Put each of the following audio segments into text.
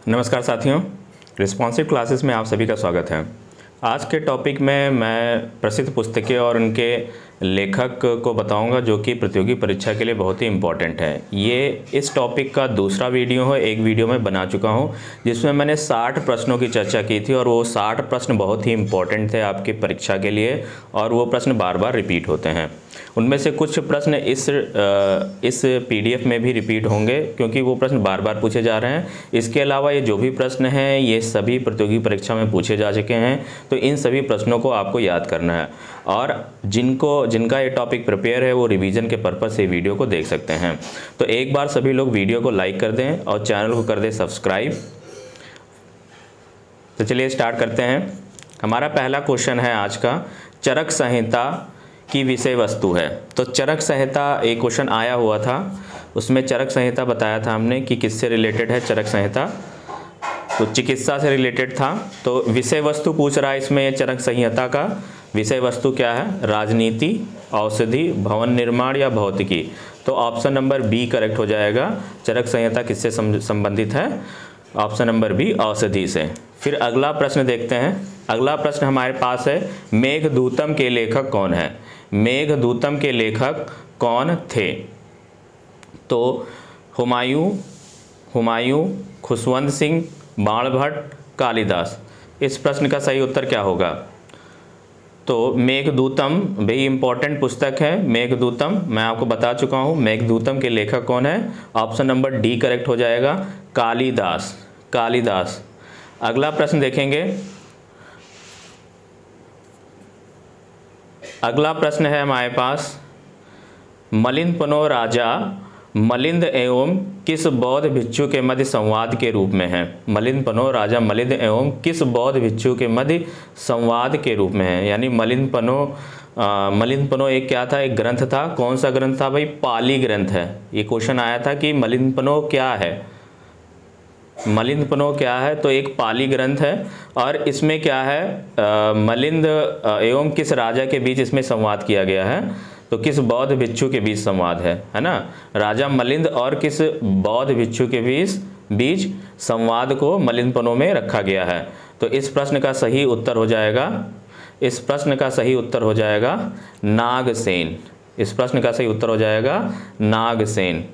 नमस्कार साथियों, responsive classes में आप सभी का स्वागत है। आज के टॉपिक में मैं प्रसिद्ध पुस्तकें और उनके लेखक को बताऊंगा जो कि प्रतियोगी परीक्षा के लिए बहुत ही इम्पोर्टेंट है। ये इस टॉपिक का दूसरा वीडियो है। एक वीडियो मैं बना चुका हूं जिसमें मैंने 60 प्रश्नों की चर्चा की थी और वो 60 प्रश्न बहुत ही इम्पोर्टेंट थे आपकी परीक्षा के लिए और वो प्रश्न बार बार रिपीट होते हैं। उनमें से कुछ प्रश्न इस PDF में भी रिपीट होंगे क्योंकि वो प्रश्न बार बार पूछे जा रहे हैं। इसके अलावा ये जो भी प्रश्न हैं ये सभी प्रतियोगी परीक्षा में पूछे जा चुके हैं, तो इन सभी प्रश्नों को आपको याद करना है और जिनका ये टॉपिक प्रिपेयर है वो रिवीजन के पर्पज़ से वीडियो को देख सकते हैं। तो एक बार सभी लोग वीडियो को लाइक कर दें और चैनल को कर दें सब्सक्राइब। तो चलिए स्टार्ट करते हैं। हमारा पहला क्वेश्चन है आज का, चरक संहिता की विषय वस्तु है। तो चरक संहिता एक क्वेश्चन आया हुआ था, उसमें चरक संहिता बताया था हमने कि किससे रिलेटेड है चरक संहिता, तो चिकित्सा से रिलेटेड था। तो विषय वस्तु पूछ रहा है इसमें, ये चरक संहिता का विषय वस्तु क्या है? राजनीति, औषधि, भवन निर्माण या भौतिकी। तो ऑप्शन नंबर बी करेक्ट हो जाएगा। चरक संहिता किससे संबंधित है? ऑप्शन नंबर बी, औषधि से। फिर अगला प्रश्न देखते हैं। अगला प्रश्न हमारे पास है, मेघदूतम के लेखक कौन है? मेघदूतम के लेखक कौन थे? तो हुमायूं, खुशवंत सिंह, बाणभट्ट, कालिदास। इस प्रश्न का सही उत्तर क्या होगा? तो मेघदूतम वेरी इंपॉर्टेंट पुस्तक है। मेघदूतम मैं आपको बता चुका हूँ। मेघदूतम के लेखक कौन है? ऑप्शन नंबर डी करेक्ट हो जाएगा, कालिदास। अगला प्रश्न देखेंगे। अगला प्रश्न है हमारे पास, मलिंदपनो राजा मलिंद एवं किस बौद्ध भिक्षु के मध्य संवाद के रूप में है? मलिंदपनो राजा मलिंद एवं किस बौद्ध भिक्षु के मध्य संवाद के रूप में है? यानी मलिंदपनो एक क्या था? एक ग्रंथ था। कौन सा ग्रंथ था भाई? पाली ग्रंथ है। ये क्वेश्चन आया था कि मलिंदपनो क्या है, मलिंदपनो क्या है? तो एक पाली ग्रंथ है और इसमें क्या है, मलिंद एवं किस राजा के बीच इसमें संवाद किया गया है? तो किस बौद्ध भिक्षु के बीच संवाद है ना? राजा मलिंद और किस बौद्ध भिक्षु के बीच संवाद को मलिंदपनो में रखा गया है। तो इस प्रश्न का सही उत्तर हो जाएगा, नागसेन। इस प्रश्न का सही उत्तर हो जाएगा नागसेन।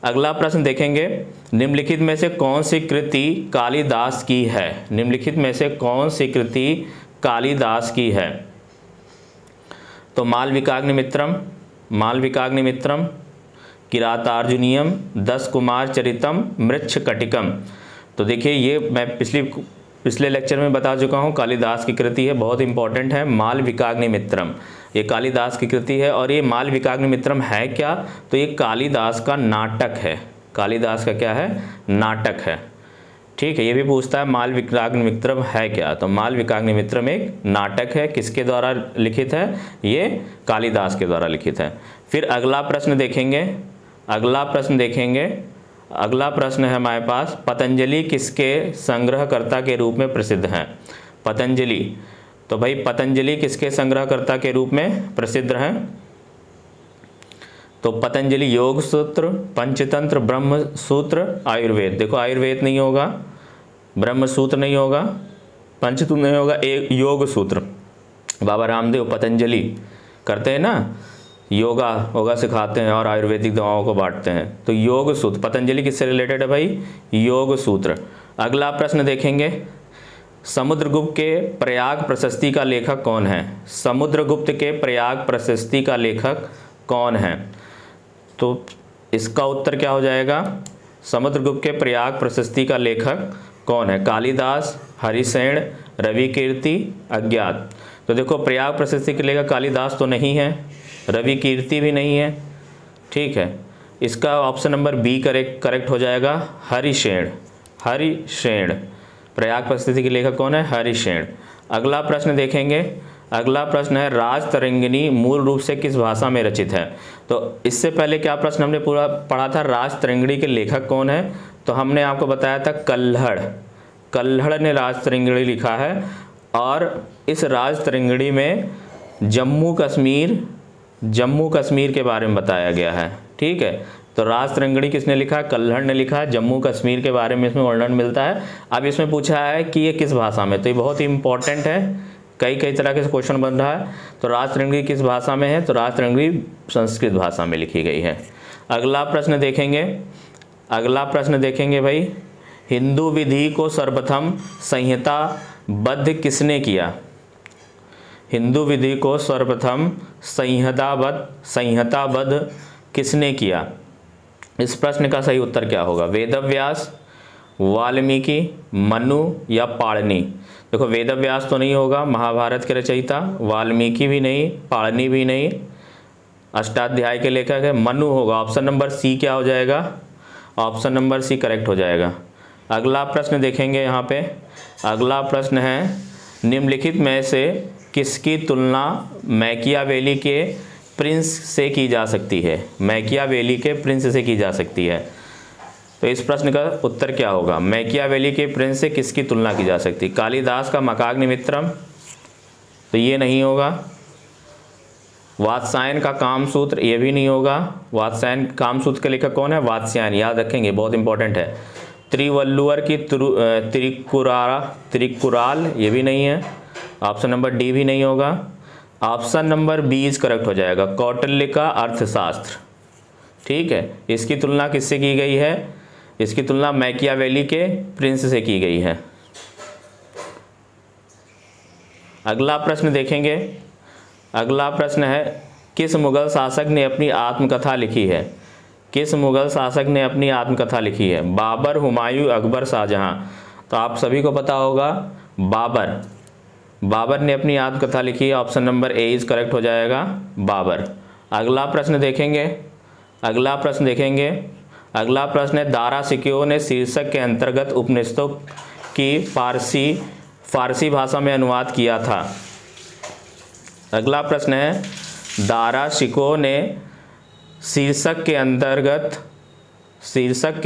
अगला प्रश्न देखेंगे, निम्नलिखित में से कौन सी कृति कालिदास की है? निम्नलिखित में से कौन सी कृति कालिदास की है? तो मालविकाग्निमित्रम, किरातार्जुनीयम, 10 कुमार चरितम, मृच्छकटिकम। तो देखिए ये मैं पिछले लेक्चर में बता चुका हूँ, कालिदास की कृति है, बहुत इंपॉर्टेंट है, मालविकाग्निमित्रम। ये कालिदास की कृति है और ये मालविकाग्निमित्रम है क्या? तो ये कालिदास का नाटक है। कालिदास का क्या है? नाटक है। ठीक है, ये भी पूछता है मालविकाग्निमित्रम है क्या? तो मालविकाग्निमित्रम एक नाटक है। किसके द्वारा लिखित है? ये कालिदास के द्वारा लिखित है। फिर अगला प्रश्न देखेंगे। अगला प्रश्न है हमारे पास, पतंजलि किसके संग्रहकर्ता के रूप में प्रसिद्ध हैं? पतंजलि। तो भाई पतंजलि किसके संग्रहकर्ता के रूप में प्रसिद्ध हैं? तो पतंजलि योग सूत्र, पंचतंत्र, ब्रह्म सूत्र, आयुर्वेद। देखो आयुर्वेद नहीं होगा, ब्रह्म सूत्र नहीं होगा, पंचतंत्र नहीं होगा, एक योग सूत्र। बाबा रामदेव पतंजलि करते हैं ना, योगा सिखाते हैं और आयुर्वेदिक दवाओं को बांटते हैं। तो योग सूत्र, पतंजलि किससे रिलेटेड है भाई? योग सूत्र। अगला प्रश्न देखेंगे, समुद्रगुप्त के प्रयाग प्रशस्ति का लेखक कौन है? समुद्रगुप्त के प्रयाग प्रशस्ति का लेखक कौन है? तो इसका उत्तर क्या हो जाएगा? समुद्रगुप्त के प्रयाग प्रशस्ति का लेखक कौन है? कालिदास, हरिसेन, रविकीर्ति, अज्ञात। तो देखो प्रयाग प्रशस्ति के लेखक कालिदास तो नहीं है, रविकीर्ति भी नहीं है। ठीक है, इसका ऑप्शन नंबर बी करेक्ट हो जाएगा, हरिसेन। प्रयाग प्रशस्ति के लेखक कौन है? हरिसेन। अगला प्रश्न देखेंगे। अगला प्रश्न है, राजतरंगिणी मूल रूप से किस भाषा में रचित है? तो इससे पहले क्या प्रश्न हमने पूरा पढ़ा था, राजतरंगिणी के लेखक कौन है? तो हमने आपको बताया था कल्हड़ ने राजतरंगिणी लिखा है और इस राजतरंगिणी में जम्मू कश्मीर के बारे में बताया गया है। ठीक है, तो राज तरंगिणी किसने लिखा? कल्हड़ ने लिखा। जम्मू कश्मीर के बारे में इसमें वर्णन मिलता है। अब इसमें पूछा है कि ये किस भाषा में, तो ये बहुत ही इंपॉर्टेंट है, कई तरह के क्वेश्चन बन रहा है। तो राज तरंगिणी किस भाषा में है? तो राज तरंगिणी संस्कृत भाषा में लिखी गई है। अगला प्रश्न देखेंगे भाई, हिंदू विधि को सर्वप्रथम संहिताबद्ध किसने किया? हिंदू विधि को सर्वप्रथम संहिताबद्ध किसने किया? इस प्रश्न का सही उत्तर क्या होगा? वेदव्यास, वाल्मीकि, मनु या पाणिनि? देखो वेदव्यास तो नहीं होगा, महाभारत के रचयिता, वाल्मीकि भी नहीं, पाणिनि भी नहीं, अष्टाध्याय के लेखक है, मनु होगा। ऑप्शन नंबर सी क्या हो जाएगा? ऑप्शन नंबर सी करेक्ट हो जाएगा। अगला प्रश्न देखेंगे यहाँ पे। अगला प्रश्न है, निम्नलिखित में से किसकी तुलना मैकियावेली के प्रिंस से की जा सकती है? मैकियावेली के प्रिंस से की जा सकती है। तो इस प्रश्न का उत्तर क्या होगा? मैकियावेली के प्रिंस से किसकी तुलना की जा सकती है? कालिदास का मकाग्निमित्रम, तो ये नहीं होगा। वात्स्यायन का कामसूत्र, ये भी नहीं होगा। वात्स्यायन, कामसूत्र के लेखक कौन है? वात्स्यायन, याद रखेंगे, बहुत इंपॉर्टेंट है। त्रिवल्लुवर की त्रिकुराल, ये भी नहीं है। ऑप्शन नंबर डी भी नहीं होगा। Option number B is correct हो जाएगा, कौटिल्य का अर्थशास्त्र। ठीक है, इसकी तुलना किससे की गई है? इसकी तुलना मैकियावेली के प्रिंस से की गई है। अगला प्रश्न देखेंगे। अगला प्रश्न है, किस मुगल शासक ने अपनी आत्मकथा लिखी है? किस मुगल शासक ने अपनी आत्मकथा लिखी है? बाबर, हुमायूं, अकबर, शाहजहां? तो आप सभी को पता होगा, बाबर ने अपनी आत्मकथा लिखी है। Option number A is correct हो जाएगा, बाबर। अगला प्रश्न देखेंगे। अगला प्रश्न है, दारा शिकोह ने शीर्षक के अंतर्गत उपनिषदों की फारसी भाषा में अनुवाद किया था। अगला प्रश्न है, दारा शिकोह ने शीर्षक के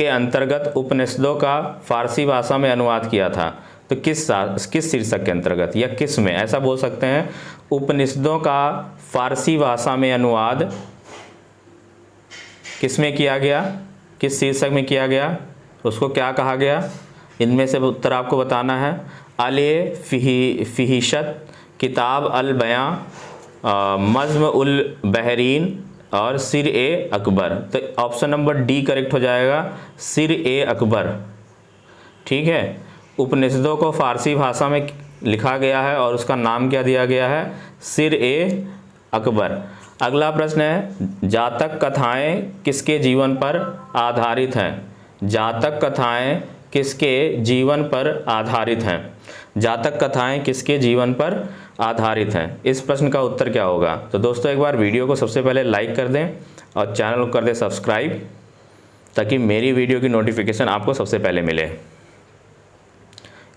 अंतर्गत उपनिषदों का फारसी भाषा में अनुवाद किया था। तो किस शीर्षक के अंतर्गत या किस में, ऐसा बोल सकते हैं। उपनिषदों का फारसी भाषा में अनुवाद किस में किया गया? किस शीर्षक में किया गया? उसको क्या कहा गया? इनमें से उत्तर आपको बताना है। अल फिहिशत, किताब अल बयां, मज़्म उल बहरीन और सिर ए अकबर। तो ऑप्शन नंबर डी करेक्ट हो जाएगा, सिर ए अकबर। ठीक है, उपनिषदों को फारसी भाषा में लिखा गया है और उसका नाम क्या दिया गया है? सिर ए अकबर। अगला प्रश्न है, जातक कथाएं किसके जीवन पर आधारित हैं? जातक कथाएं किसके जीवन पर आधारित हैं? जातक कथाएं किसके जीवन पर आधारित हैं? इस प्रश्न का उत्तर क्या होगा? तो दोस्तों एक बार वीडियो को सबसे पहले लाइक कर दें और चैनल को कर दें सब्सक्राइब, ताकि मेरी वीडियो की नोटिफिकेशन आपको सबसे पहले मिले।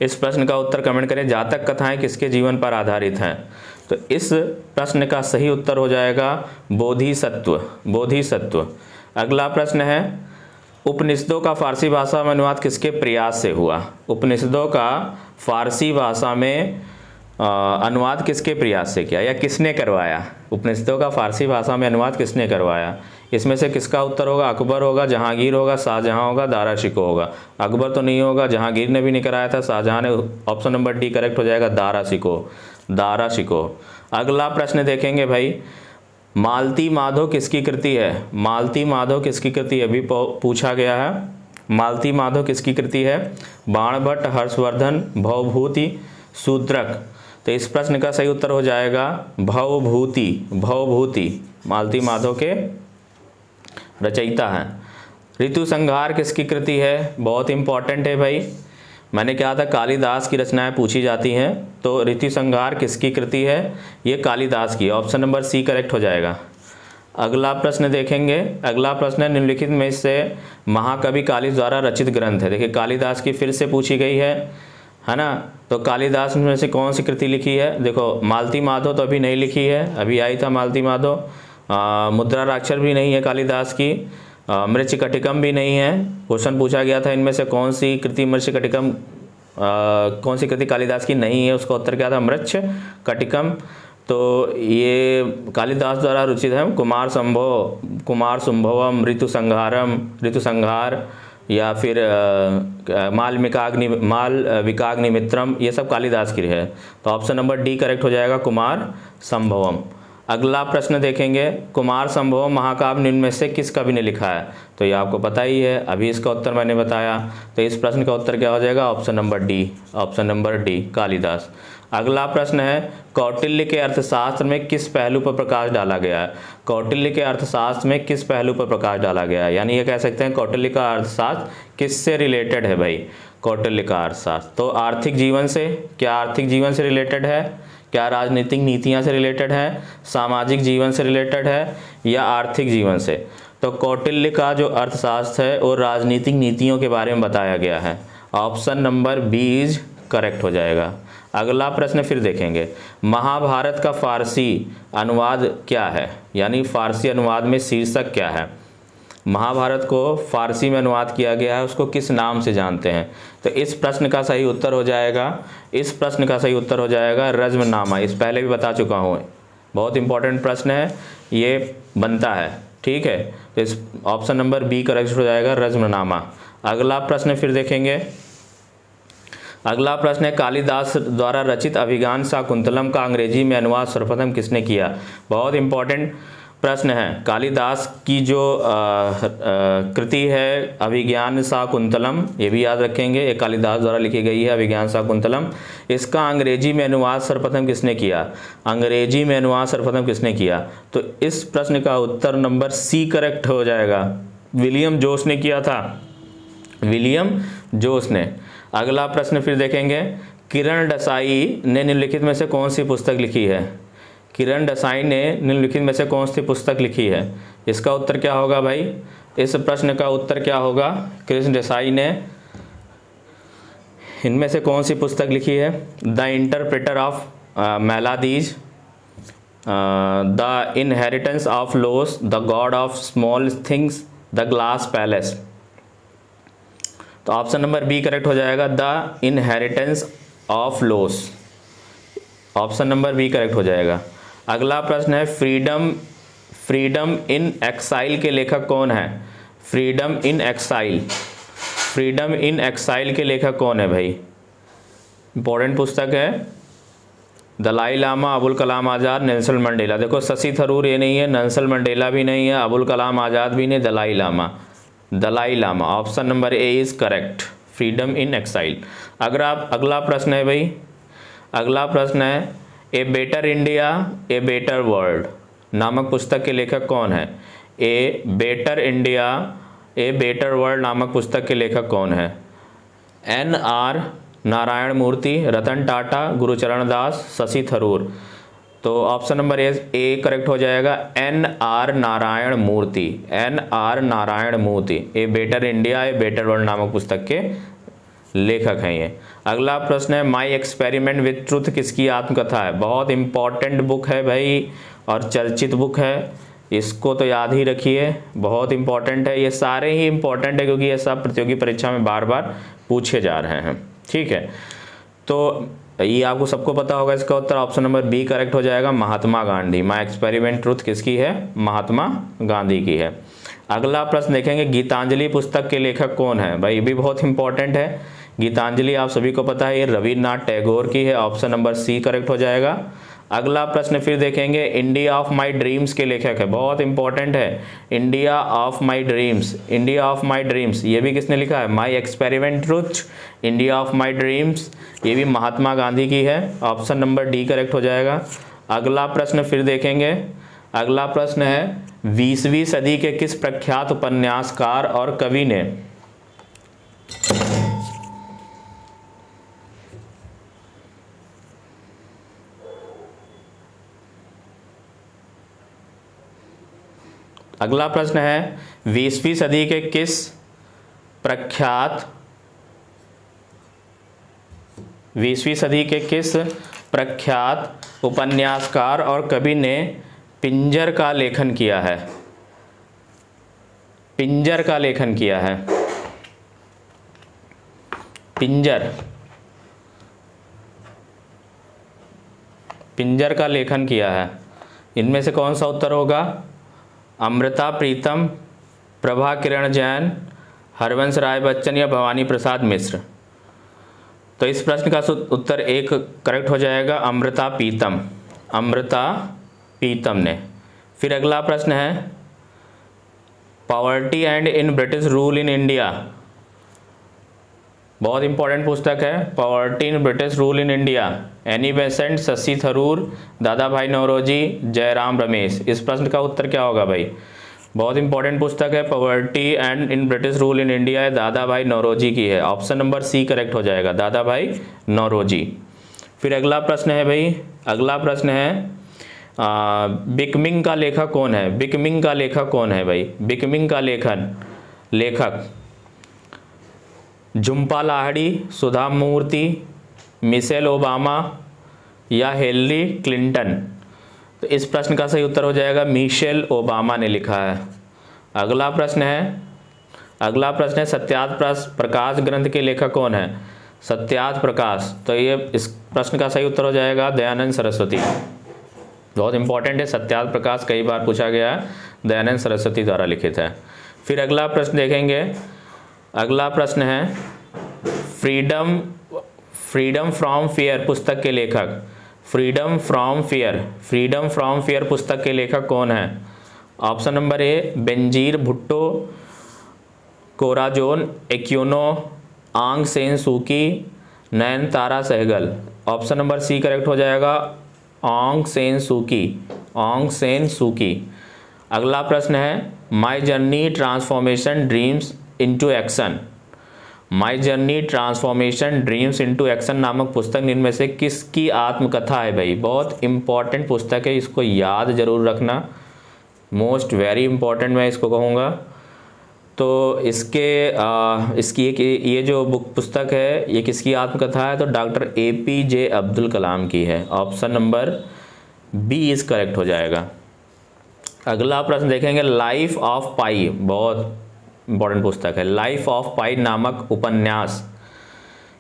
इस प्रश्न का उत्तर कमेंट करें, जातक कथाएं किसके जीवन पर आधारित हैं? तो इस प्रश्न का सही उत्तर हो जाएगा बोधिसत्व। अगला प्रश्न है, उपनिषदों का फारसी भाषा में अनुवाद किसके प्रयास से हुआ? उपनिषदों का फारसी भाषा में अनुवाद किसके प्रयास से किया या किसने करवाया? उपनिषदों का फारसी भाषा में अनुवाद किसने करवाया? इसमें से किसका उत्तर होगा? अकबर होगा, जहांगीर होगा, शाहजहां होगा, दारा शिकोह होगा। अकबर तो नहीं होगा, जहांगीर ने भी नहीं कराया था, शाहजहां ने। ऑप्शन नंबर डी करेक्ट हो जाएगा, दारा शिकोह। अगला प्रश्न देखेंगे भाई, मालती माधव किसकी कृति है? मालती माधव किसकी कृति है? अभी पूछा गया है, मालती माधव किसकी कृति है? बाणभट्ट, हर्षवर्धन, भवभूति, शूद्रक। तो इस प्रश्न का सही उत्तर हो जाएगा भवभूति। मालती माधव के रचयिता हैं। ऋतु संहार किसकी कृति है? बहुत इंपॉर्टेंट है भाई, मैंने कहा था कालिदास की रचनाएं पूछी जाती हैं, तो ऋतु संहार किसकी कृति है? ये कालिदास की। ऑप्शन नंबर सी करेक्ट हो जाएगा। अगला प्रश्न देखेंगे। अगला प्रश्न है, निम्नलिखित में से महाकवि कालिदास द्वारा रचित ग्रंथ है। देखिए कालिदास की फिर से पूछी गई है ना। तो कालिदास में से कौन सी कृति लिखी है? देखो मालती माधव तो अभी नहीं लिखी है, अभी आई था मालती माधव। मुद्राक्षर भी नहीं है कालिदास की। मृच्छकटिकम भी नहीं है। क्वेश्चन पूछा गया था इनमें से कौन सी कृति कौन सी कृति कालिदास की नहीं है? उसका उत्तर क्या था? मृच्छकटिकम। तो ये कालिदास द्वारा रचित है। कुमार संभवम, ऋतु संहार, या फिर मालविकाग्निमित्रम, ये सब कालिदास की है। तो ऑप्शन नंबर डी करेक्ट हो जाएगा, कुमार संभवम। अगला प्रश्न देखेंगे, कुमार संभवम महाकाव्य निम्न में से किस कवि ने लिखा है? तो ये आपको पता ही है, अभी इसका उत्तर मैंने बताया। तो इस प्रश्न का उत्तर क्या हो जाएगा? Option number D, option number D Kalidas. अगला प्रश्न है, कौटिल्य के अर्थशास्त्र में किस पहलू पर प्रकाश डाला गया है? कौटिल्य के अर्थशास्त्र में किस पहलू पर प्रकाश डाला गया है? यानी ये कह सकते हैं कौटिल्य का अर्थशास्त्र किससे रिलेटेड है भाई? कौटिल्य का अर्थशास्त्र तो आर्थिक जीवन से, क्या आर्थिक जीवन से रिलेटेड है? क्या राजनीतिक नीतियां से रिलेटेड है? सामाजिक जीवन से रिलेटेड है या आर्थिक जीवन से? तो कौटिल्य का जो अर्थशास्त्र है वो राजनीतिक नीतियों के बारे में बताया गया है। Option number B is correct हो जाएगा। अगला प्रश्न फिर देखेंगे, महाभारत का फारसी अनुवाद क्या है? यानी फारसी अनुवाद में शीर्षक क्या है? महाभारत को फारसी में अनुवाद किया गया है, उसको किस नाम से जानते हैं? तो इस प्रश्न का सही उत्तर हो जाएगा, इस प्रश्न का सही उत्तर हो जाएगा रज्मनामा। इस पहले भी बता चुका हूँ, बहुत इंपॉर्टेंट प्रश्न है, ये बनता है, ठीक है। तो इस ऑप्शन नंबर बी करेक्ट हो जाएगा, रज्मनामा। अगला प्रश्न फिर देखेंगे, अगला प्रश्न है, कालिदास द्वारा रचित अभिज्ञान शाकुंतलम का अंग्रेजी में अनुवाद सर्वप्रथम किसने किया? बहुत इंपॉर्टेंट प्रश्न है। कालिदास की जो कृति है अभिज्ञान शाकुंतलम, ये भी याद रखेंगे, ये कालिदास द्वारा लिखी गई है अभिज्ञान शाकुंतलम। इसका अंग्रेजी में अनुवाद सर्वप्रथम किसने किया? अंग्रेजी में अनुवाद सर्वप्रथम किसने किया? तो इस प्रश्न का उत्तर नंबर सी करेक्ट हो जाएगा, विलियम जोस ने किया था, विलियम जोस ने। अगला प्रश्न फिर देखेंगे, किरण देसाई ने निम्नलिखित में से कौन सी पुस्तक लिखी है? किरण देसाई ने निम्नलिखित में से कौन सी पुस्तक लिखी है? इसका उत्तर क्या होगा भाई? इस प्रश्न का उत्तर क्या होगा? किरण देसाई ने इनमें से कौन सी पुस्तक लिखी है? The interpreter of maladies, the inheritance of loss, the god of small things, the glass palace. तो ऑप्शन नंबर बी करेक्ट हो जाएगा, the inheritance of loss. Option number B correct हो जाएगा। अगला प्रश्न है, फ्रीडम इन एक्साइल के लेखक कौन है? फ्रीडम इन एक्साइल के लेखक कौन है भाई? इंपॉर्टेंट पुस्तक है, दलाई लामा, अबुल कलाम आज़ाद, नेल्सन मंडेला। देखो शशि थरूर ये नहीं है, नेल्सन मंडेला भी नहीं है, अबुल कलाम आज़ाद भी नहीं, Dalai Lama. Option number A is correct, freedom in exile. अगला प्रश्न है भाई, अगला प्रश्न है, a better India a better world नामक पुस्तक के लेखक कौन है? A better India a better world नामक पुस्तक के लेखक कौन है? NR नारायण मूर्ति, रतन टाटा, गुरुचरण दास, शशि थरूर। तो ऑप्शन नंबर ए करेक्ट हो जाएगा, NR Narayana Murthy. A better India a better world नामक पुस्तक के लेखक हैं ये। अगला प्रश्न है, माई एक्सपेरिमेंट विथ ट्रुथ किसकी आत्मकथा है? बहुत इंपॉर्टेंट बुक है भाई और चर्चित बुक है, इसको तो याद ही रखिए, बहुत इंपॉर्टेंट है। ये सारे ही इंपॉर्टेंट है क्योंकि ये सब प्रतियोगी परीक्षा में बार बार पूछे जा रहे हैं, ठीक है। तो ये आपको सबको पता होगा, इसका उत्तर ऑप्शन नंबर बी करेक्ट हो जाएगा, Mahatma Gandhi. My experiment truth किसकी है? महात्मा गांधी की है। अगला प्रश्न देखेंगे, गीतांजलि पुस्तक के लेखक कौन है? भाई ये भी बहुत इंपॉर्टेंट है, गीतांजलि आप सभी को पता है, ये रविन्द्रनाथ टैगोर की है। ऑप्शन नंबर सी करेक्ट हो जाएगा। अगला प्रश्न फिर देखेंगे, इंडिया ऑफ माई ड्रीम्स के लेखक है, बहुत इंपॉर्टेंट है, इंडिया ऑफ माई ड्रीम्स ये भी किसने लिखा है? My experiment truth, India of my dreams, ये भी महात्मा गांधी की है। ऑप्शन नंबर डी करेक्ट हो जाएगा। अगला प्रश्न फिर देखेंगे, अगला प्रश्न है, 20वीं सदी के किस प्रख्यात उपन्यासकार और कवि ने अगला प्रश्न है, 20वीं सदी के किस प्रख्यात उपन्यासकार और कवि ने पिंजर का लेखन किया है? पिंजर पिंजर का लेखन किया है? इनमें से कौन सा उत्तर होगा? अमृता प्रीतम, प्रभा किरण जैन, हरवंश राय बच्चन या भवानी प्रसाद मिश्र। तो इस प्रश्न का उत्तर एक करेक्ट हो जाएगा, अमृता प्रीतम, अमृता प्रीतम ने। फिर अगला प्रश्न है, poverty and in British rule in India, बहुत इंपॉर्टेंट पुस्तक है, poverty in British rule in India, Annie Besant, Shashi Tharoor, दादा भाई नौरोजी, जयराम रमेश। इस प्रश्न का उत्तर क्या होगा भाई? बहुत इंपॉर्टेंट पुस्तक है, poverty and in British rule in India है, दादा भाई नौरोजी की है। ऑप्शन नंबर सी करेक्ट हो जाएगा, दादा भाई नौरोजी। फिर अगला प्रश्न है भाई, अगला प्रश्न है बिकमिंग का लेखक कौन है? बिकमिंग का लेखक कौन है भाई? बिकमिंग का लेखक झुम्पा लाहिड़ी, सुधा मूर्ति, मिशेल ओबामा या हिलरी क्लिंटन। तो इस प्रश्न का सही उत्तर हो जाएगा मिशेल ओबामा ने लिखा है। अगला प्रश्न है सत्यार्थ प्रकाश ग्रंथ के लेखक कौन है? सत्यार्थ प्रकाश। तो ये इस प्रश्न का सही उत्तर हो जाएगा दयानंद सरस्वती। बहुत इंपॉर्टेंट है, सत्यार्थ प्रकाश कई बार पूछा गया है, दयानंद सरस्वती द्वारा लिखित है। फिर अगला प्रश्न देखेंगे, अगला प्रश्न है फ्रीडम फ्रॉम फियर पुस्तक के लेखक, फ्रीडम फ्रॉम फियर पुस्तक के लेखक कौन है? Option number A Benazir Bhutto, Corazon Aquino, Aung San Suu Kyi, Nayantara Sahgal. Option number C correct हो जाएगा, आंग सेन सूकी। अगला प्रश्न है my journey transformation dreams into action, my journey transformation dreams into action नामक पुस्तक निम्न में से किसकी आत्मकथा है भाई? बहुत इंपॉर्टेंट पुस्तक है, इसको याद जरूर रखना, मोस्ट वेरी इंपॉर्टेंट मैं इसको कहूँगा। तो इसकी एक ये जो पुस्तक है ये किसकी आत्मकथा है? तो डॉक्टर APJ अब्दुल कलाम की है। Option number B is correct हो जाएगा। अगला प्रश्न देखेंगे, लाइफ ऑफ पाई, बहुत इंपॉर्टेंट पुस्तक है, लाइफ ऑफ पाई नामक उपन्यास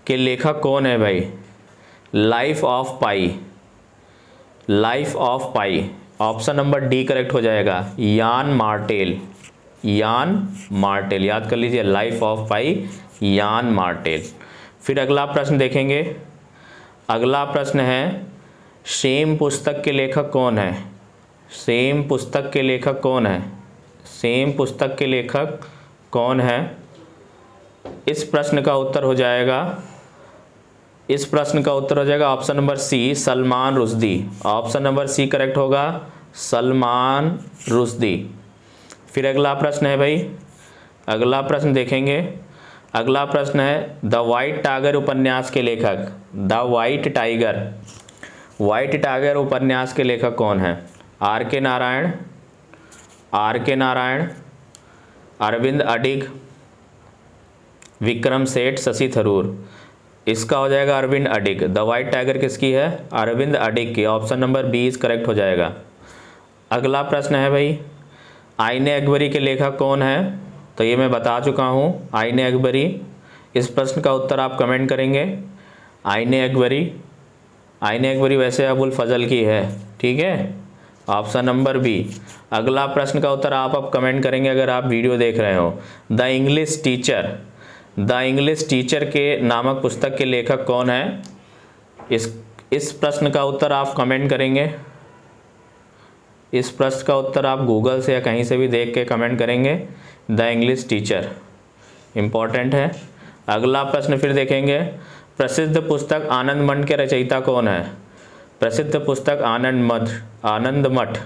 के लेखक कौन है भाई? Life of pi, option number D correct हो जाएगा, यान मार्टेल, याद कर लीजिए, लाइफ ऑफ पाई यान मार्टेल। फिर अगला प्रश्न देखेंगे, अगला प्रश्न है सेम पुस्तक के लेखक कौन है? सेम पुस्तक के लेखक कौन है? इस प्रश्न का उत्तर हो जाएगा option number C, Salman Rushdie. Option number C correct होगा, सलमान रुश्दी। फिर अगला प्रश्न है भाई, अगला प्रश्न देखेंगे, अगला प्रश्न है द वाइट टाइगर उपन्यास के लेखक, द वाइट टाइगर उपन्यास के लेखक कौन है? आर के नारायण, अरविंद अडिग, विक्रम सेठ, शशि थरूर। इसका हो जाएगा अरविंद अडिग। द वाइट टाइगर किसकी है? अरविंद अडिग की। Option number B is correct हो जाएगा। अगला प्रश्न है भाई, आईने अकबरी के लेखक कौन है? तो ये मैं बता चुका हूँ, आईने अकबरी। इस प्रश्न का उत्तर आप कमेंट करेंगे। आईने अकबरी वैसे अबुल फजल की है, ठीक है, ऑप्शन नंबर बी। अगला प्रश्न का उत्तर आप अब कमेंट करेंगे अगर आप वीडियो देख रहे हो। द इंग्लिश टीचर के नामक पुस्तक के लेखक कौन है? इस प्रश्न का उत्तर आप कमेंट करेंगे। इस प्रश्न का उत्तर आप गूगल से या कहीं से भी देख के कमेंट करेंगे। द इंग्लिश टीचर इंपॉर्टेंट है। अगला प्रश्न फिर देखेंगे, प्रसिद्ध पुस्तक आनंद मठ के रचयिता कौन है? प्रसिद्ध पुस्तक आनंद मठ,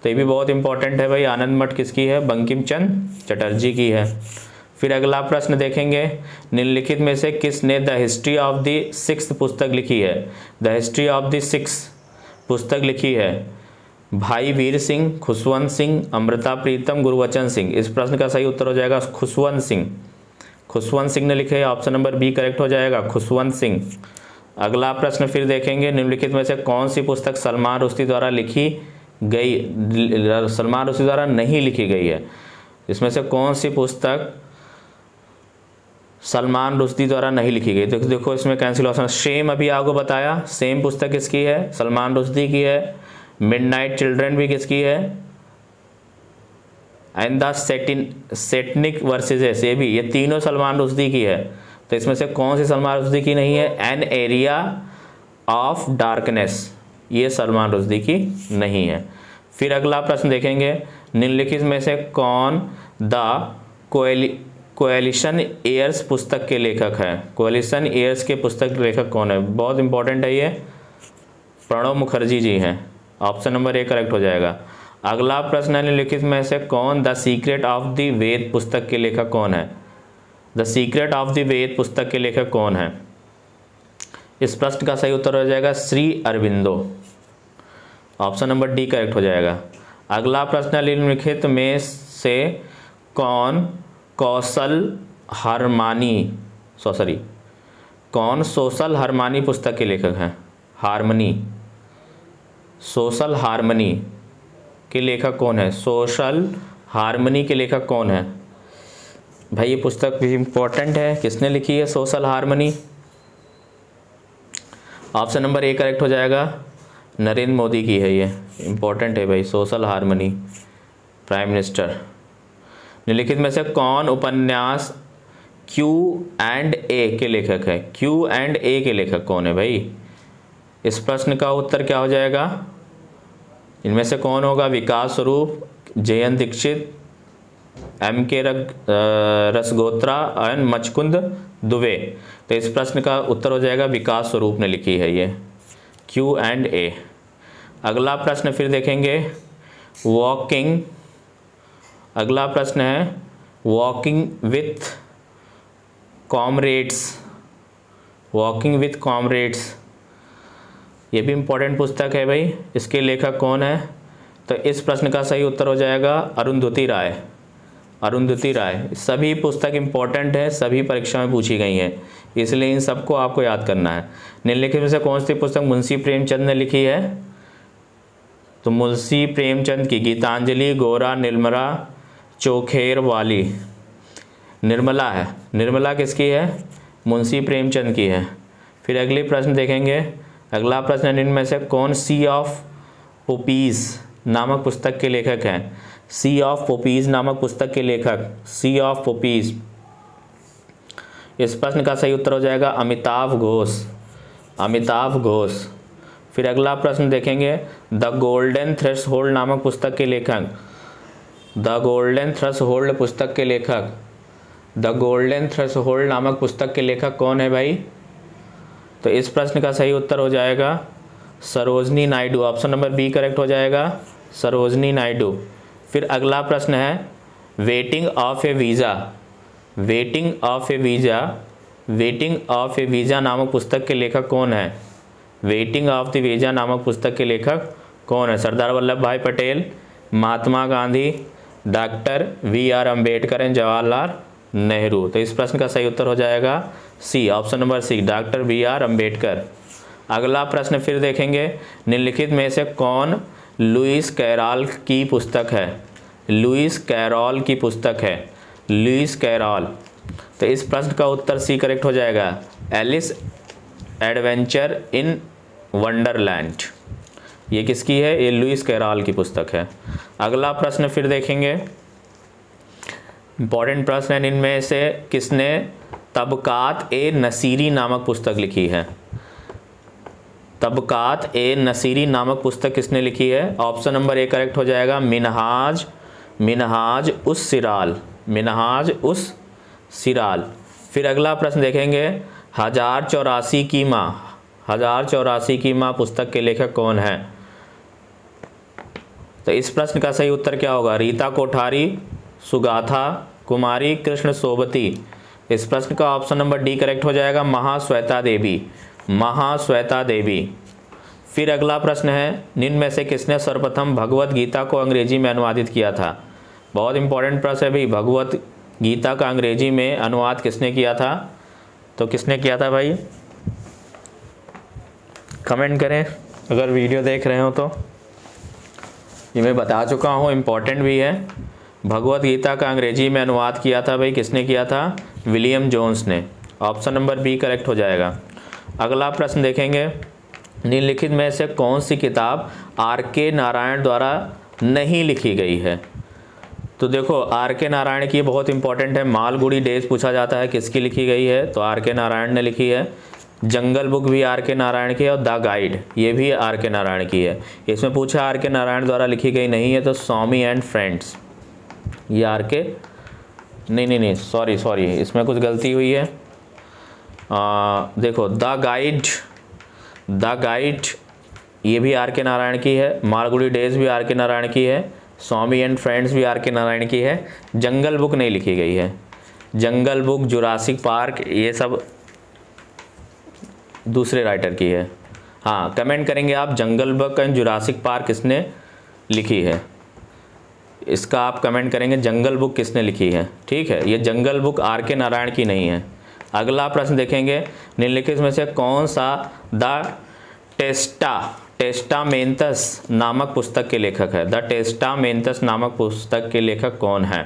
तो ये भी बहुत इंपॉर्टेंट है भाई। आनंद मठ किसकी है? बंकिम चंद्र चटर्जी की है। फिर अगला प्रश्न देखेंगे, निम्नलिखित में से किसने the history of the sixth पुस्तक लिखी है? The history of the sixth पुस्तक लिखी है भाई वीर सिंह, खुशवंत सिंह, अमृता प्रीतम, गुरबचन सिंह। इस प्रश्न का सही उत्तर हो जाएगा खुशवंत सिंह ने लिखे। ऑप्शन नंबर बी करेक्ट हो जाएगा, खुशवंत सिंह। अगला प्रश्न फिर देखेंगे, निम्नलिखित में से कौन सी पुस्तक सलमान रुश्दी द्वारा नहीं लिखी गई है? इसमें से कौन सी पुस्तक सलमान रुश्दी द्वारा नहीं लिखी गई। देखो देखो इसमें कैंसिल ऑप्शन। शेम अभी आपको बताया, सेम पुस्तक किसकी है, सलमान रुश्दी की है। मिडनाइट चिल्ड्रन भी किसकी है, एंड द सेटनिक वर्सेस, ये भी, ये तीनों सलमान रुश्दी की है। तो इसमें से कौन सी सलमान रुश्दी की नहीं है, एन एरिया ऑफ डार्कनेस, ये सलमान रुश्दी की नहीं है। फिर अगला प्रश्न देखेंगे, निम्नलिखित में से कौन द कोएलिशन एयर्स पुस्तक के लेखक है। कोएलिशन एयर्स के पुस्तक के लेखक कौन है, बहुत इंपॉर्टेंट है ये, प्रणब मुखर्जी जी हैं। ऑप्शन नंबर ए करेक्ट हो जाएगा। अगला प्रश्न है, निम्नलिखित में से कौन द सीक्रेट ऑफ द वेद पुस्तक के लेखक कौन है। द सीक्रेट ऑफ द वेद पुस्तक के लेखक कौन है। इस प्रश्न का सही उत्तर हो जाएगा Shri Aurobindo. Option number D correct हो जाएगा। अगला प्रश्न है, निम्नलिखित में से कौन सोशल हारमनी पुस्तक के लेखक हैं। हारमनी, सोशल हारमनी के लेखक कौन है, सोशल हारमनी के लेखक कौन है भाई। ये पुस्तक भी इंपॉर्टेंट है, किसने लिखी है social harmony. Option number A correct हो जाएगा, नरेंद्र मोदी की है। ये इंपॉर्टेंट है भाई, सोशल हारमनी, प्राइम मिनिस्टर। निम्नलिखित में से कौन उपन्यास Q&A के लेखक है। Q&A के लेखक कौन है भाई। इस प्रश्न का उत्तर क्या हो जाएगा, इनमें से कौन होगा, विकास स्वरूप, जयंत दीक्षित, M.K. रसगोत्रा एंड मचकुंद दुबे। तो इस प्रश्न का उत्तर हो जाएगा विकास स्वरूप ने लिखी है ये Q&A। अगला प्रश्न फिर देखेंगे, अगला प्रश्न है वॉकिंग विथ कॉमरेड्स। ये भी इंपॉर्टेंट पुस्तक है भाई, इसके लेखक कौन है। तो इस प्रश्न का सही उत्तर हो जाएगा अरुंधति राय। सभी पुस्तक इंपॉर्टेंट है, सभी परीक्षा में पूछी गई हैं, इसलिए इन सबको आपको याद करना है। निम्नलिखित में से कौन सी पुस्तक मुंशी प्रेमचंद ने लिखी है। तो मुंशी प्रेमचंद की गीतांजलि, गोरा, निर्मला, चोखेर वाली। निर्मला है, निर्मला किसकी है, मुंशी प्रेमचंद की है। फिर अगले प्रश्न देखेंगे, अगला प्रश्न, इनमें से कौन सी ऑफ पोपीज नामक पुस्तक के लेखक हैं। सी ऑफ पोपीज नामक पुस्तक के लेखक, सी ऑफ पोपीज। इस प्रश्न का सही उत्तर हो जाएगा अमिताभ घोष। फिर अगला प्रश्न देखेंगे, द गोल्डन थ्रेशोल्ड नामक पुस्तक के लेखक, द गोल्डन थ्रेशोल्ड नामक पुस्तक के लेखक कौन है भाई। तो इस प्रश्न का सही उत्तर हो जाएगा Sarojini Naidu. Option number B correct हो जाएगा, सरोजनी नायडू। फिर अगला प्रश्न है, वेटिंग ऑफ ए वीज़ा नामक पुस्तक के लेखक कौन है। वेटिंग ऑफ द वीज़ा नामक पुस्तक के लेखक कौन है। Sardar Vallabh Bhai Patel, Mahatma Gandhi, doctor V.R. Ambedkar and Jawaharlal Nehru. तो इस प्रश्न का सही उत्तर हो जाएगा C, option number C, doctor V.R. Ambedkar. अगला प्रश्न फिर देखेंगे, निम्नलिखित में से कौन लुइस कैरॉल की पुस्तक है। लुइस कैरॉल। तो इस प्रश्न का उत्तर सी करेक्ट हो जाएगा, एलिस एडवेंचर इन वंडरलैंड। ये किसकी है, ये लुइस कैरॉल की पुस्तक है। अगला प्रश्न फिर देखेंगे, इंपॉर्टेंट प्रश्न है, इनमें से किसने तबकात ए नसीरी नामक पुस्तक लिखी है। तबकात ए नसीरी नामक पुस्तक किसने लिखी है। ऑप्शन नंबर ए करेक्ट हो जाएगा, मिनहाज उस सिराल। फिर अगला प्रश्न देखेंगे, 1084 की माँ पुस्तक के लेखक कौन है। तो इस प्रश्न का सही उत्तर क्या होगा, रीता कोठारी, सुगाथा कुमारी, कृष्ण सोबती। इस प्रश्न का ऑप्शन नंबर डी करेक्ट हो जाएगा, महाश्वेता देवी। फिर अगला प्रश्न है, निम्न में से किसने सर्वप्रथम भगवत गीता को अंग्रेजी में अनुवादित किया था। बहुत इंपॉर्टेंट प्रश्न है भाई, भगवत गीता का अंग्रेजी में अनुवाद किसने किया था। तो किसने किया था भाई, कमेंट करें अगर वीडियो देख रहे हो तो। ये मैं बता चुका हूँ, इम्पॉर्टेंट भी है। भगवत गीता का अंग्रेजी में अनुवाद किया था भाई, किसने किया था? विलियम जोन्स ने। ऑप्शन नंबर बी करेक्ट हो जाएगा। अगला प्रश्न देखेंगे, निम्नलिखित में से कौन सी किताब आर.के. नारायण द्वारा नहीं लिखी गई है? तो देखो आर.के. नारायण की बहुत इंपॉर्टेंट है। मालगुडी डेज पूछा जाता है, किसकी लिखी गई है? तो आर.के. नारायण ने लिखी है। जंगल बुक भी आर.के. नारायण की है, और द गाइड ये भी आर.के. नारायण की है। इसमें पूछा आर.के. नारायण द्वारा लिखी गई नहीं है, तो स्वामी एंड फ्रेंड्स, ये आर.के. नहीं सॉरी इसमें कुछ गलती हुई है। देखो द गाइड ये भी आर.के. नारायण की है। मालगुडी डेज भी आर.के. नारायण की है। स्वामी एंड फ्रेंड्स भी आर.के. नारायण की है। जंगल बुक नहीं लिखी गई है। जंगल बुक, जुरासिक पार्क, ये सब दूसरे राइटर की है। हाँ, कमेंट करेंगे आप जंगल बुक एंड जुरासिक पार्क किसने लिखी है, इसका आप कमेंट करेंगे जंगल बुक किसने लिखी है। ठीक है, ये जंगल बुक आर.के. नारायण की नहीं है। अगला प्रश्न देखेंगे, निम्नलिखित में से कौन सा द टेस्टामेंटस नामक पुस्तक के लेखक है? द टेस्टामेंटस नामक पुस्तक के लेखक कौन है?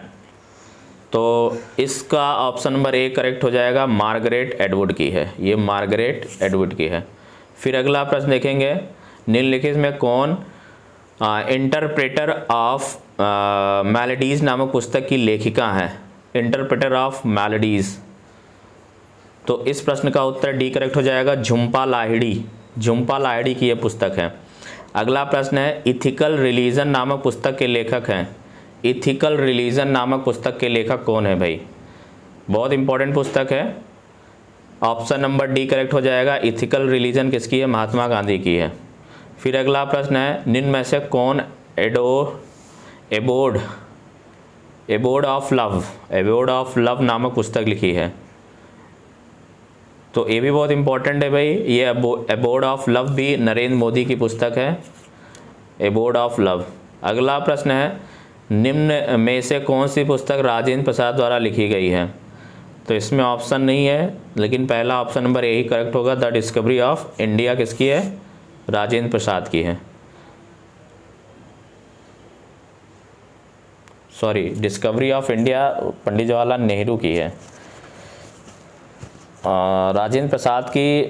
तो इसका ऑप्शन नंबर ए करेक्ट हो जाएगा, मार्गरेट एटवुड की है। ये मार्गरेट एटवुड की है। फिर अगला प्रश्न देखेंगे, निम्नलिखित में कौन इंटरप्रेटर ऑफ मेलोडीज नामक पुस्तक की लेखिका है? इंटरप्रेटर ऑफ मेलोडीज, तो इस प्रश्न का उत्तर डी करेक्ट हो जाएगा, झुम्पा लाहिड़ी। झुम्पा लाहिड़ी की यह पुस्तक है। अगला प्रश्न है, इथिकल रिलीजन नामक पुस्तक के लेखक हैं। इथिकल रिलीजन नामक पुस्तक के लेखक कौन है भाई? बहुत इंपॉर्टेंट पुस्तक है। ऑप्शन नंबर डी करेक्ट हो जाएगा। इथिकल रिलीजन किसकी है? महात्मा गांधी की है। फिर अगला प्रश्न है, निम्न में से कौन एबोर्ड ऑफ लव नामक पुस्तक लिखी है? तो ये भी बहुत इंपॉर्टेंट है भाई। ये एबोर्ड ऑफ लव भी नरेंद्र मोदी की पुस्तक है, एबोर्ड ऑफ लव। अगला प्रश्न है, निम्न में से कौन सी पुस्तक राजेंद्र प्रसाद द्वारा लिखी गई है? तो इसमें ऑप्शन नहीं है, लेकिन पहला ऑप्शन नंबर यही करेक्ट होगा। द डिस्कवरी ऑफ इंडिया किसकी है? राजेंद्र प्रसाद की है। Sorry, discovery of India Pandit Jawaharlal Nehru की है। राजेंद्र प्रसाद की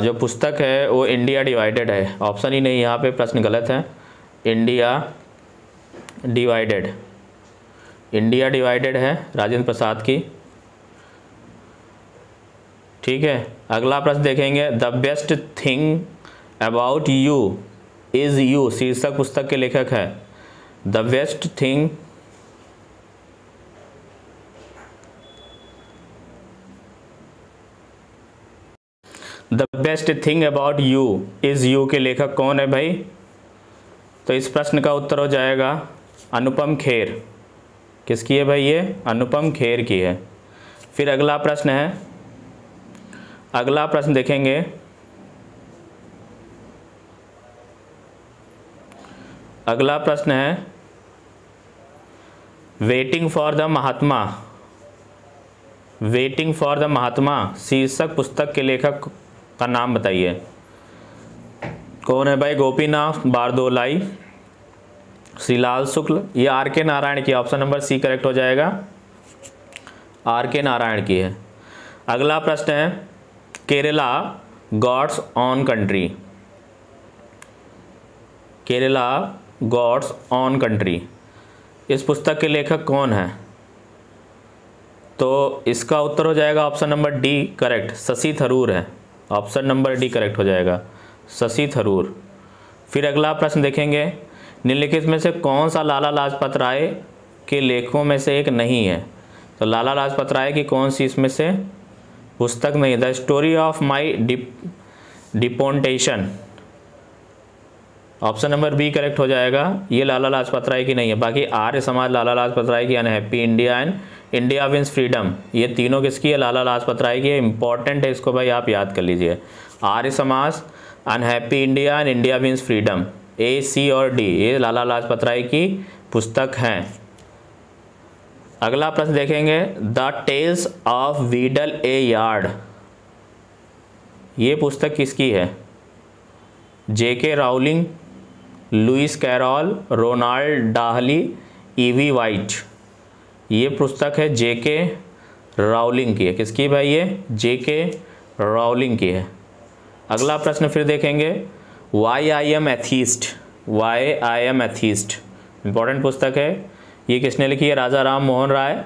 जो पुस्तक है वो इंडिया डिवाइडेड है। ऑप्शन ही नहीं, यहाँ पे प्रश्न गलत है। इंडिया डिवाइडेड है राजेंद्र प्रसाद की। ठीक है, अगला प्रश्न देखेंगे, the best thing about you is you शीर्षक पुस्तक के लेखक है। The best thing about you is you के लेखक कौन है भाई? तो इस प्रश्न का उत्तर हो जाएगा अनुपम खेर। किसकी है भाई? ये अनुपम खेर की है। फिर अगला प्रश्न है, अगला प्रश्न देखेंगे, अगला प्रश्न है, वेटिंग फॉर द महात्मा शीर्षक पुस्तक के लेखक का नाम बताइए। कौन है भाई? गोपीनाथ बारदोलाई, श्रीलाल शुक्ल, ये आर.के. नारायण की। ऑप्शन नंबर सी करेक्ट हो जाएगा, आर.के. नारायण की है। अगला प्रश्न है, Kerala God's own country. Kerala God's own country, इस पुस्तक के लेखक कौन है? तो इसका उत्तर हो जाएगा option number D correct, Shashi Tharoor है। ऑप्शन नंबर डी करेक्ट हो जाएगा, शशि थरूर। फिर अगला प्रश्न देखेंगे, निम्नलिखित में से कौन सा लाला लाजपत राय के लेखों में से एक नहीं है? तो लाला लाजपत राय की कौन सी इसमें से पुस्तक नहीं? The story of my deportation, option number B correct हो जाएगा। ये लाला लाजपत राय की नहीं है। बाकी आर्य समाज लाला लाजपत राय की, unhappy India and India wins freedom, ये तीनों किसकी है? लाला लाजपत राय की है। इंपॉर्टेंट है, इसको भाई आप याद कर लीजिए। Arya Samaj, unhappy India and India wins freedom, A, C और डी, ये लाला लाजपत राय की पुस्तक हैं। अगला प्रश्न देखेंगे, the tales of Beedle a yard, ये पुस्तक किसकी है? J K. Rowling, Lewis Carroll, Ronald Dahl E B White, ये पुस्तक है जेके राउलिंग की है। किसकी भाई? ये जेके राउलिंग की है। अगला प्रश्न फिर देखेंगे, why I am atheist, why I am atheist, important पुस्तक है। ये किसने लिखी है? Raja Ram Mohan Roy,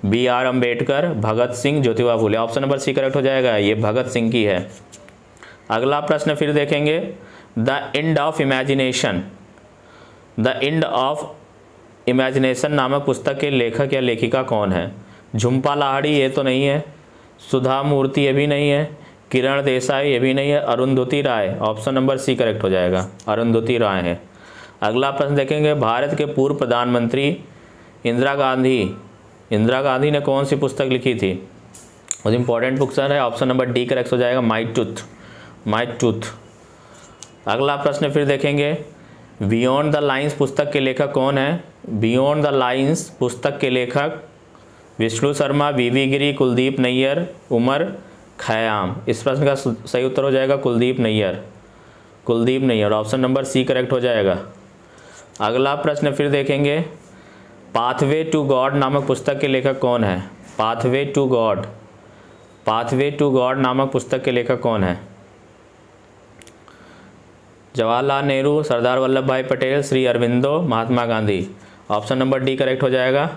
B R Ambedkar, Bhagat Singh, Jyotiba Phule. Option number C correct हो जाएगा, ये भगत सिंह की है। अगला प्रश्न फिर देखेंगे, the end of imagination, the end of imagination नामक पुस्तक के लेखक या लेखिका कौन है? झुम्पा लाहिड़ी, ये तो नहीं है। सुधा मूर्ति, ये भी नहीं है। किरण देसाई, ये भी नहीं है। अरुंधति राय, ऑप्शन नंबर सी करेक्ट हो जाएगा, अरुंधति राय है। अगला प्रश्न देखेंगे, भारत के पूर्व प्रधानमंत्री इंदिरा गांधी ने कौन सी पुस्तक लिखी थी? बहुत इंपॉर्टेंट पुस्तक है, ऑप्शन नंबर डी करेक्ट हो जाएगा, माई टूथ। अगला प्रश्न फिर देखेंगे, बियॉन्ड द लाइन्स पुस्तक के लेखक कौन है? बियॉन्ड द लाइन्स पुस्तक के लेखक विष्णु शर्मा, वीवी गिरी, कुलदीप नैयर, उमर खयाम। इस प्रश्न का सही उत्तर हो जाएगा Kuldip Nayar, option number C correct हो जाएगा। अगला प्रश्न फिर देखेंगे, पाथवे टू गॉड नामक पुस्तक के लेखक कौन है? पाथवे टू गॉड नामक पुस्तक के लेखक कौन है? Jawaharlal Nehru, Sardar Vallabh Bhai Patel, Shri Aurobindo, Mahatma Gandhi. Option number D correct हो जाएगा,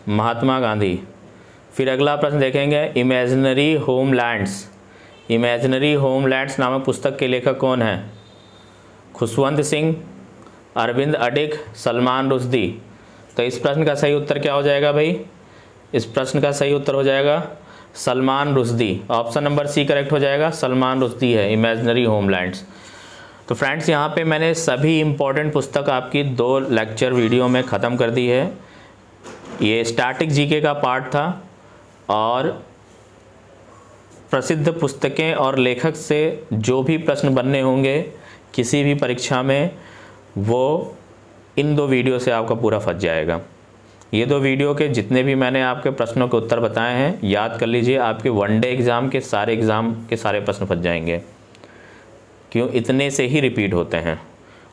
महात्मा गांधी। फिर अगला प्रश्न देखेंगे, इमेजिनरी होमलैंड्स नामक पुस्तक के लेखक कौन है? खुशवंत सिंह, अरविंद अडिग, सलमान रुश्दी। तो इस प्रश्न का सही उत्तर क्या हो जाएगा भाई? इस प्रश्न का सही उत्तर हो जाएगा Salman Rushdie, option number C correct हो जाएगा, सलमान रुश्दी है इमेजिनरी होमलैंड्स। तो फ्रेंड्स, यहाँ पे मैंने सभी इम्पोर्टेंट पुस्तक आपकी 2 लेक्चर वीडियो में ख़त्म कर दी है। ये स्टैटिक जीके का पार्ट था और प्रसिद्ध पुस्तकें और लेखक से जो भी प्रश्न बनने होंगे किसी भी परीक्षा में, वो इन 2 वीडियो से आपका पूरा फंस जाएगा। ये 2 वीडियो के जितने भी मैंने आपके प्रश्नों के उत्तर बताए हैं, याद कर लीजिए, आपके वनडे एग्ज़ाम के सारे प्रश्न फंस जाएंगे। क्यों? इतने से ही रिपीट होते हैं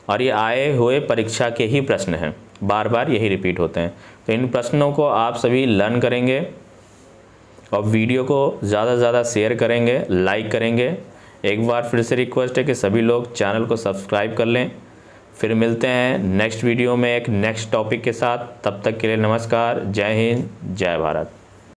और ये आए हुए परीक्षा के ही प्रश्न हैं, बार बार यही रिपीट होते हैं। तो इन प्रश्नों को आप सभी लर्न करेंगे और वीडियो को ज़्यादा से ज़्यादा शेयर करेंगे, लाइक करेंगे। एक बार फिर से रिक्वेस्ट है कि सभी लोग चैनल को सब्सक्राइब कर लें। फिर मिलते हैं नेक्स्ट वीडियो में एक नेक्स्ट टॉपिक के साथ। तब तक के लिए नमस्कार, जय हिंद, जय भारत।